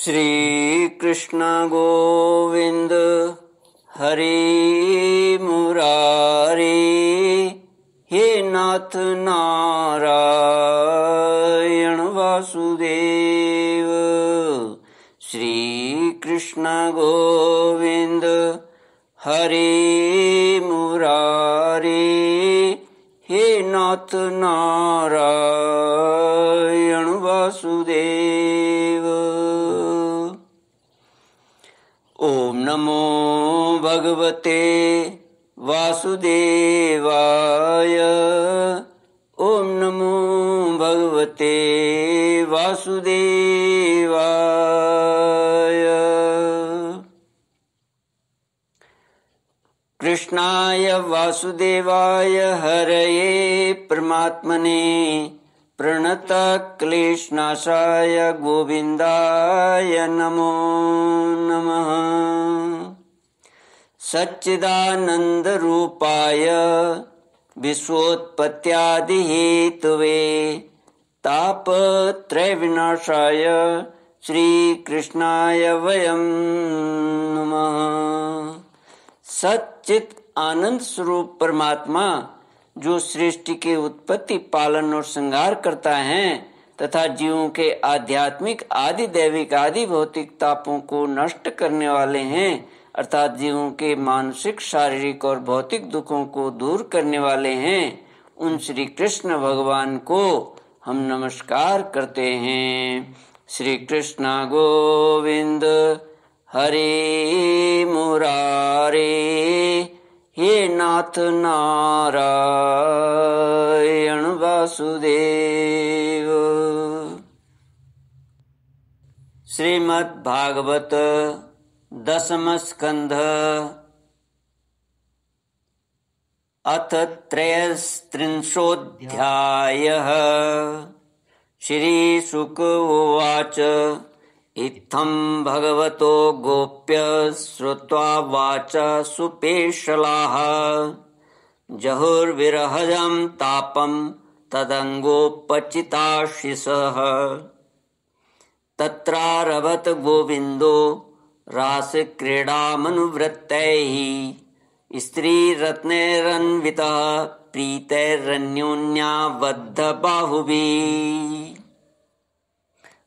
श्री कृष्ण गोविंद हरि मुरारी, हे नाथ नारायण वासुदेव। श्री कृष्ण गोविंद हरि मुरारी, हे नाथ नारायण वासुदेव। ओम नमो भगवते वासुदेवाय। ओम नमो भगवते वासुदेवाय। कृष्णाय वासुदेवाय हरये परमात्मने प्रणतः क्लेशनाशाय गोविन्दाय नमो नमः। सच्चिदानन्दरूपाय विश्वोत्पत्त्यादिहेतवे तापत्रयविनाशाय श्रीकृष्णाय वयं नमः। सच्चित आनंद स्वरूप परमात्मा जो सृष्टि के उत्पत्ति, पालन और संहार करता है तथा जीवों के आध्यात्मिक, आदि दैविक, आदि भौतिक तापों को नष्ट करने वाले हैं, अर्थात जीवों के मानसिक, शारीरिक और भौतिक दुखों को दूर करने वाले हैं, उन श्री कृष्ण भगवान को हम नमस्कार करते हैं। श्री कृष्ण गोविंद हरे मुरारे, हे नाथ नारायण वासुदेव। श्रीमद् भागवत दशम स्कंध अथ त्रयस्त्रिंशोऽध्यायः। श्री शुक उवाच इत्थं भगवतो गोप्य श्रुत्वा वाचा सुपेशलाः जहुर्विरहजं तापं तदङ्गोपचिताशिषः। तत्रारभत गोविन्दो रासक्रीडामनुवृत्तैः स्त्रीरत्नैरन्वितः प्रीतैरन्योन्याबद्धबाहुभिः।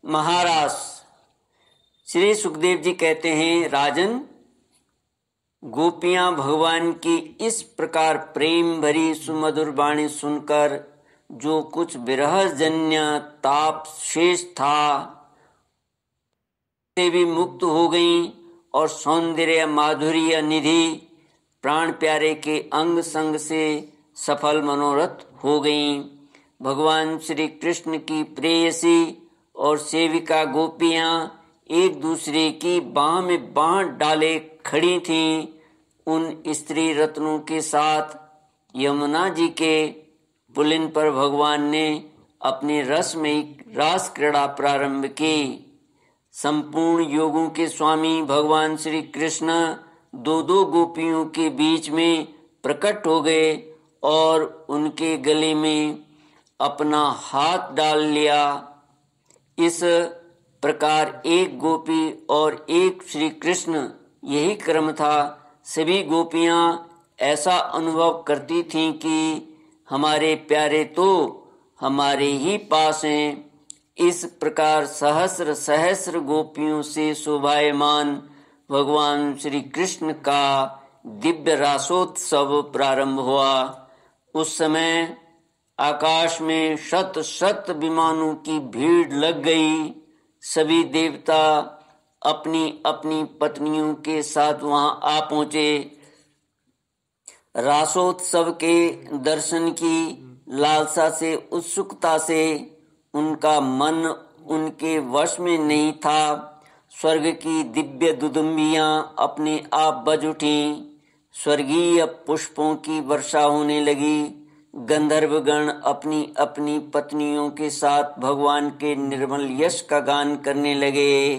महाराज श्री सुखदेव जी कहते हैं, राजन, गोपियां भगवान की इस प्रकार प्रेम भरी सुमधुर वाणी सुनकर जो कुछ विरह जन्य ताप शेष था से भी मुक्त हो गईं और सौंदर्य माधुर्य निधि प्राण प्यारे के अंग संग से सफल मनोरथ हो गईं। भगवान श्री कृष्ण की प्रेयसी और सेविका गोपियां एक दूसरे की बाह में बाह डाले खड़ी थीं। उन स्त्री रत्नों के साथ यमुना जी के पुलिन पर भगवान ने अपनी रसमयी रास क्रीड़ा प्रारंभ की। संपूर्ण योगों के स्वामी भगवान श्री कृष्ण दो दो गोपियों के बीच में प्रकट हो गए और उनके गले में अपना हाथ डाल लिया। इस प्रकार एक गोपी और एक श्री कृष्ण, यही क्रम था। सभी गोपियां ऐसा अनुभव करती थीं कि हमारे प्यारे तो हमारे ही पास हैं। इस प्रकार सहस्र सहस्र गोपियों से शोभायमान भगवान श्री कृष्ण का दिव्य रासोत्सव प्रारंभ हुआ। उस समय आकाश में शत शत विमानों की भीड़ लग गई। सभी देवता अपनी अपनी पत्नियों के साथ वहां आ पहुंचे। रासोत्सव के दर्शन की लालसा से, उत्सुकता से उनका मन उनके वश में नहीं था। स्वर्ग की दिव्य दुदुम्बियां अपने आप बज उठीं। स्वर्गीय पुष्पों की वर्षा होने लगी। गंधर्वगण अपनी अपनी पत्नियों के साथ भगवान के निर्मल यश का गान करने लगे।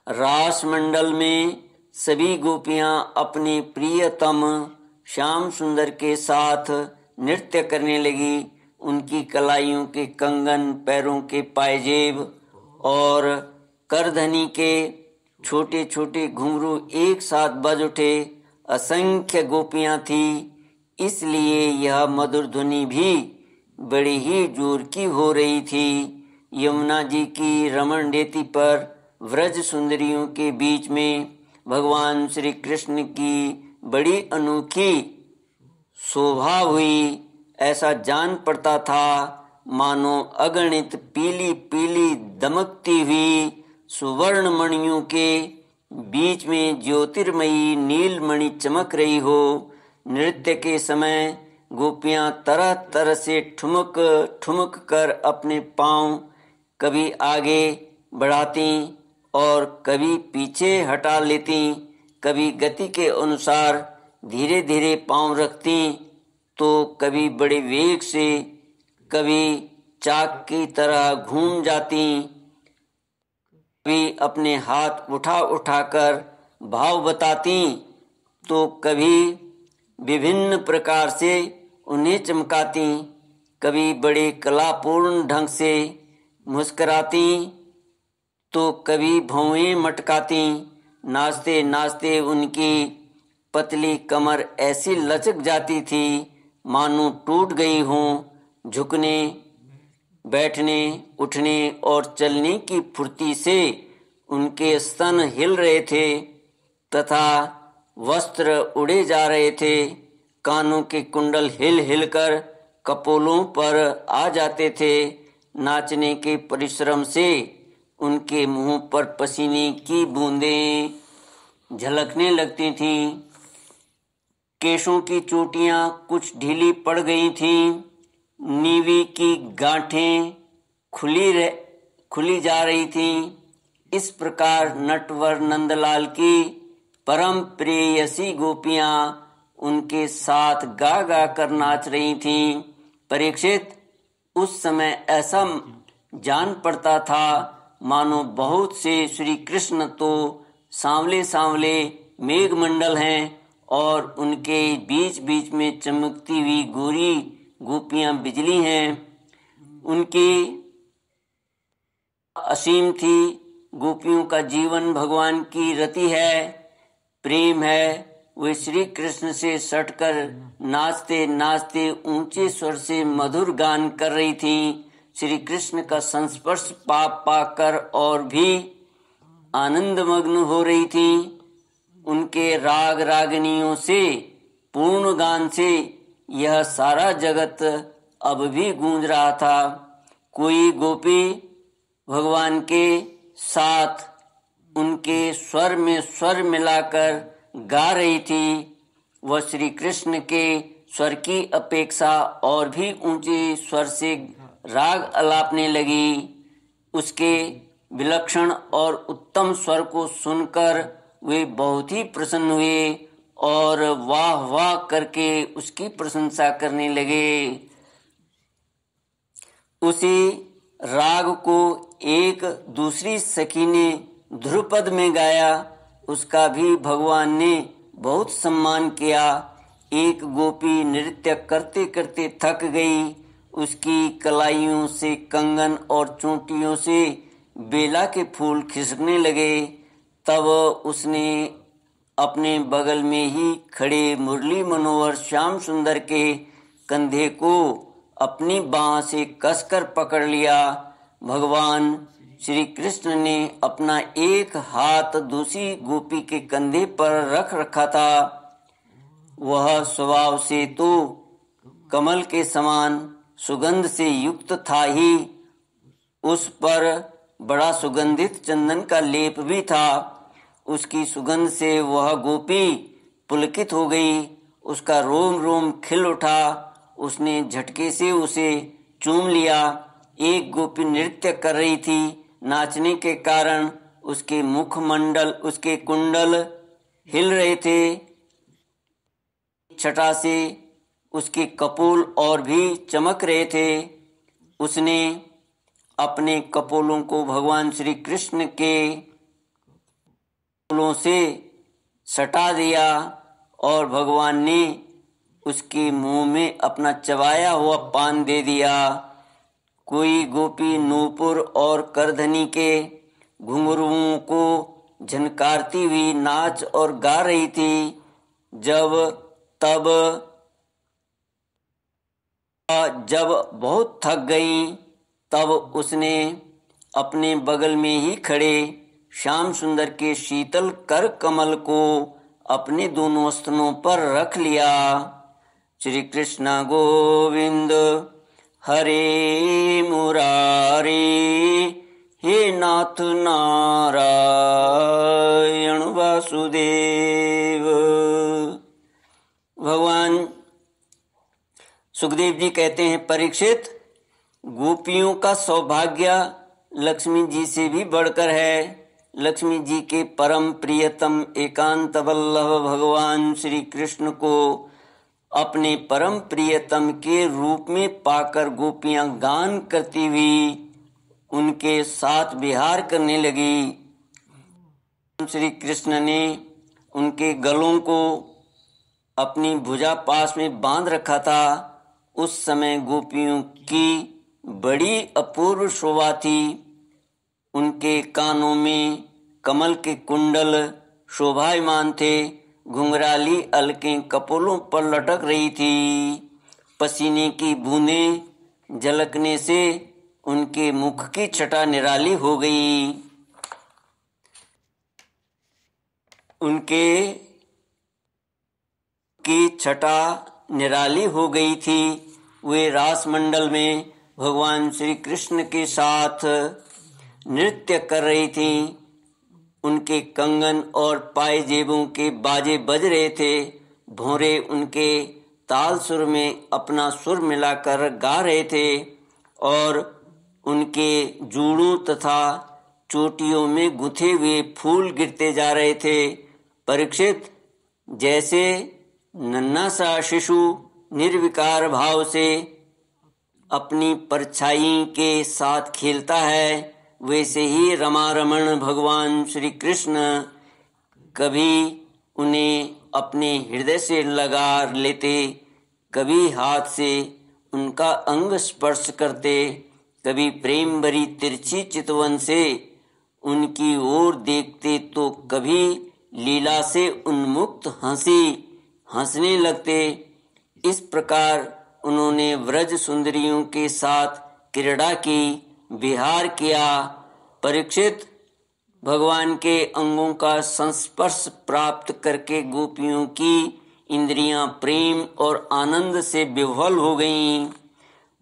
रास मंडल में सभी गोपियां अपने प्रियतम श्याम सुंदर के साथ नृत्य करने लगी। उनकी कलाइयों के कंगन, पैरों के पायजेब और करधनी के छोटे छोटे घुंघरू एक साथ बज उठे। असंख्य गोपियां थी, इसलिए यह मधुर ध्वनि भी बड़ी ही जोर की हो रही थी। यमुना जी की रमण रेती पर व्रज सुंदरियों के बीच में भगवान श्री कृष्ण की बड़ी अनोखी शोभा हुई। ऐसा जान पड़ता था मानो अगणित पीली पीली दमकती हुई सुवर्ण मणियों के बीच में ज्योतिर्मयी नीलमणि चमक रही हो। नृत्य के समय गोपियां तरह तरह से ठुमक ठुमक कर अपने पांव कभी आगे बढ़ाती और कभी पीछे हटा लेती, कभी गति के अनुसार धीरे धीरे पांव रखती तो कभी बड़े वेग से, कभी चाक की तरह घूम जाती, कभी अपने हाथ उठा उठाकर भाव बताती तो कभी विभिन्न प्रकार से उन्हें चमकाती, कभी बड़े कलापूर्ण ढंग से मुस्कुराती तो कभी भौएं मटकाती। नाचते नाचते उनकी पतली कमर ऐसी लचक जाती थी मानो टूट गई हों। झुकने, बैठने, उठने और चलने की फुर्ती से उनके स्तन हिल रहे थे तथा वस्त्र उड़े जा रहे थे। कानों के कुंडल हिल हिलकर कपोलों पर आ जाते थे। नाचने के परिश्रम से उनके मुंह पर पसीने की बूंदें झलकने लगती थीं। केशों की चोटियां कुछ ढीली पड़ गई थीं। नीवी की गांठें खुली जा रही थीं। इस प्रकार नटवर नंदलाल की परम प्रेयसी गोपियां उनके साथ गा गा कर नाच रही थीं। परीक्षित, उस समय ऐसा जान पड़ता था मानो बहुत से श्री कृष्ण तो सांवले सांवले मेघमंडल हैं और उनके बीच बीच में चमकती हुई गोरी गोपियां बिजली हैं। उनकी असीम थी। गोपियों का जीवन भगवान की रति है, प्रेम है। वे श्री कृष्ण से सटकर नाचते नाचते ऊंचे स्वर से मधुर गान कर रही थीं। श्री कृष्ण का संस्पर्श पाकर और भी आनंदमग्न हो रही थीं। उनके राग रागनियों से पूर्ण गान से यह सारा जगत अब भी गूंज रहा था। कोई गोपी भगवान के साथ उनके स्वर में स्वर मिलाकर गा रही थी। वह श्री कृष्ण के स्वर की अपेक्षा और भी ऊंचे स्वर से राग अलापने लगी। उसके विलक्षण और उत्तम स्वर को सुनकर वे बहुत ही प्रसन्न हुए और वाह वाह करके उसकी प्रशंसा करने लगे। उसी राग को एक दूसरी सखी ने ध्रुपद में गाया। उसका भी भगवान ने बहुत सम्मान किया। एक गोपी नृत्य करते करते थक गई। उसकी कलाइयों से कंगन और चोटियों से बेला के फूल खिसकने लगे। तब उसने अपने बगल में ही खड़े मुरली मनोहर श्याम सुंदर के कंधे को अपनी बाह से कसकर पकड़ लिया। भगवान श्री कृष्ण ने अपना एक हाथ दूसरी गोपी के कंधे पर रख रखा था। वह स्वभाव से तो कमल के समान सुगंध से युक्त था ही, उस पर बड़ा सुगंधित चंदन का लेप भी था। उसकी सुगंध से वह गोपी पुलकित हो गई। उसका रोम रोम खिल उठा। उसने झटके से उसे चूम लिया। एक गोपी नृत्य कर रही थी। नाचने के कारण उसके मुखमंडल, उसके कुंडल हिल रहे थे। छटा से उसके कपोल और भी चमक रहे थे। उसने अपने कपोलों को भगवान श्री कृष्ण के कपोलों से सटा दिया और भगवान ने उसके मुंह में अपना चबाया हुआ पान दे दिया। कोई गोपी नूपुर और करधनी के घुंघरुओं को झनकारती हुई नाच और गा रही थी। जब बहुत थक गई तब उसने अपने बगल में ही खड़े श्याम सुंदर के शीतल कर कमल को अपने दोनों स्तनों पर रख लिया। श्री कृष्ण गोविंद हरे मुरारी, हे नाथ नारायण वासुदेव। भगवान सुखदेव जी कहते हैं, परीक्षित, गोपियों का सौभाग्य लक्ष्मी जी से भी बढ़कर है। लक्ष्मी जी के परम प्रियतम एकांत वल्लभ भगवान श्री कृष्ण को अपने परम प्रियतम के रूप में पाकर गोपियां गान करती हुई उनके साथ विहार करने लगी। श्री कृष्ण ने उनके गलों को अपनी भुजा पास में बांध रखा था। उस समय गोपियों की बड़ी अपूर्व शोभा थी। उनके कानों में कमल के कुंडल शोभायमान थे। घुंघराली अलकें कपोलों पर लटक रही थी। पसीने की बूंदें झलकने से उनके मुख की छटा निराली हो गई। उनके की छटा निराली हो गई थी। वे रास मंडल में भगवान श्री कृष्ण के साथ नृत्य कर रही थी। उनके कंगन और पायजेबों के बाजे बज रहे थे। भौरे उनके ताल सुर में अपना सुर मिलाकर गा रहे थे और उनके जूड़ों तथा चोटियों में गुथे हुए फूल गिरते जा रहे थे। परीक्षित, जैसे नन्हा सा शिशु निर्विकार भाव से अपनी परछाई के साथ खेलता है, वैसे ही रमारमण भगवान श्री कृष्ण कभी उन्हें अपने हृदय से लगा लेते, कभी हाथ से उनका अंग स्पर्श करते, कभी प्रेम भरी तिरछी चितवन से उनकी ओर देखते, तो कभी लीला से उन्मुक्त हंसने लगते। इस प्रकार उन्होंने व्रज सुंदरियों के साथ क्रीड़ा की, विहार किया। परीक्षित, भगवान के अंगों का संस्पर्श प्राप्त करके गोपियों की इंद्रियां प्रेम और आनंद से विह्वल हो गईं।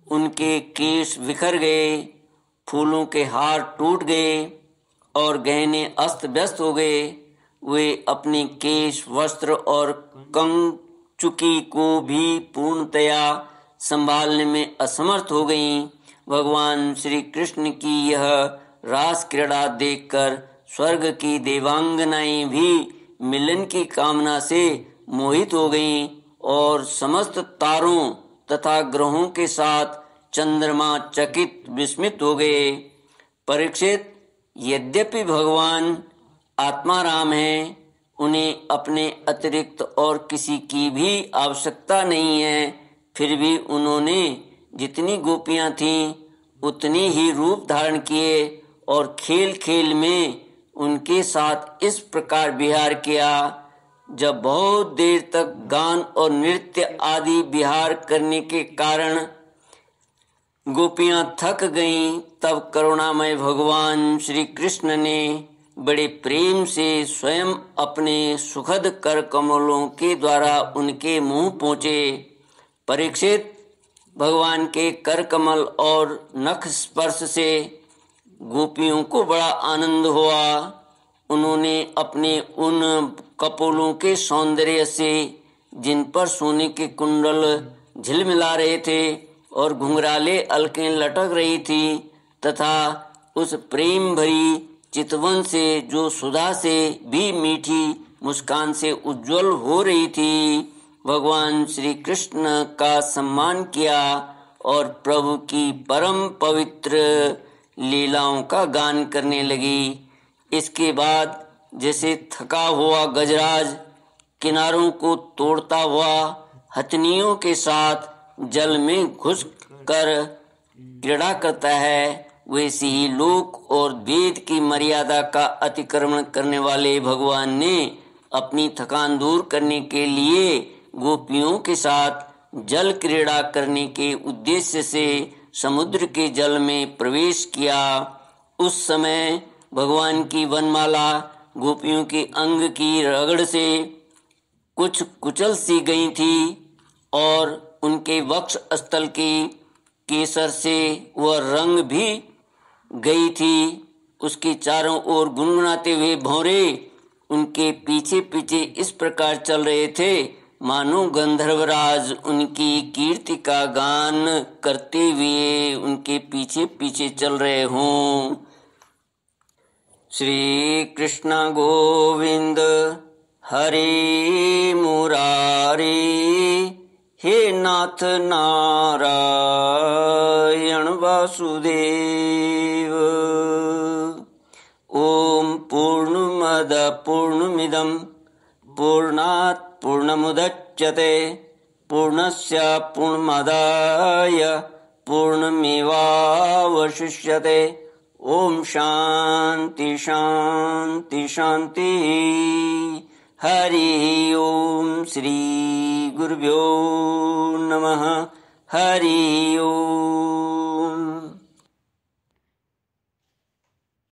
उनके केश बिखर गए, फूलों के हार टूट गए और गहने अस्त व्यस्त हो गए। वे अपने केश, वस्त्र और कंचुकी को भी पूर्णतया संभालने में असमर्थ हो गईं। भगवान श्री कृष्ण की यह रास क्रीड़ा देखकर स्वर्ग की देवांगनाएं भी मिलन की कामना से मोहित हो गईं और समस्त तारों तथा ग्रहों के साथ चंद्रमा चकित विस्मित हो गए। परीक्षित, यद्यपि भगवान आत्माराम हैं, उन्हें अपने अतिरिक्त और किसी की भी आवश्यकता नहीं है, फिर भी उन्होंने जितनी गोपियां थीं उतने ही रूप धारण किए और खेल खेल में उनके साथ इस प्रकार विहार किया। जब बहुत देर तक गान और नृत्य आदि विहार करने के कारण गोपियां थक गईं, तब करुणामय भगवान श्री कृष्ण ने बड़े प्रेम से स्वयं अपने सुखद कर कमलों के द्वारा उनके मुंह पहुँचे। परीक्षित, भगवान के कर कमल और नख स्पर्श से गोपियों को बड़ा आनंद हुआ। उन्होंने अपने उन कपोलों के सौंदर्य से, जिन पर सोने के कुंडल झिलमिला रहे थे और घुंघराले अलकें लटक रही थी, तथा उस प्रेम भरी चितवन से जो सुधा से भी मीठी मुस्कान से उज्जवल हो रही थी, भगवान श्री कृष्ण का सम्मान किया और प्रभु की परम पवित्र लीलाओं का गान करने लगी। इसके बाद जैसे थका हुआ गजराज किनारों को तोड़ता हुआ हथनियों के साथ जल में घुस कर क्रीड़ा करता है, वैसे ही लोक और वेद की मर्यादा का अतिक्रमण करने वाले भगवान ने अपनी थकान दूर करने के लिए गोपियों के साथ जल क्रीड़ा करने के उद्देश्य से समुद्र के जल में प्रवेश किया। उस समय भगवान की वनमाला गोपियों के अंग की रगड़ से कुछ कुचल सी गई थी और उनके वक्ष स्थल की केसर से वह रंग भी गई थी। उसके चारों ओर गुनगुनाते हुए भौरे उनके पीछे पीछे इस प्रकार चल रहे थे मानो गंधर्वराज उनकी कीर्ति का गान करते हुए उनके पीछे पीछे चल रहे हों। श्री कृष्ण गोविंद हरे मुरारी, हे नाथ नारायण वासुदेव। ओम पूर्णमद पूर्णमिदं पूर्णात् पूर्णमुदच्यते पूर्णस्य पूर्णमादाय पूर्णमेवावशिष्यते। ओम शांति शांति शांति। हरि ओम। श्री गुरुभ्यो नमः। हरि ओम।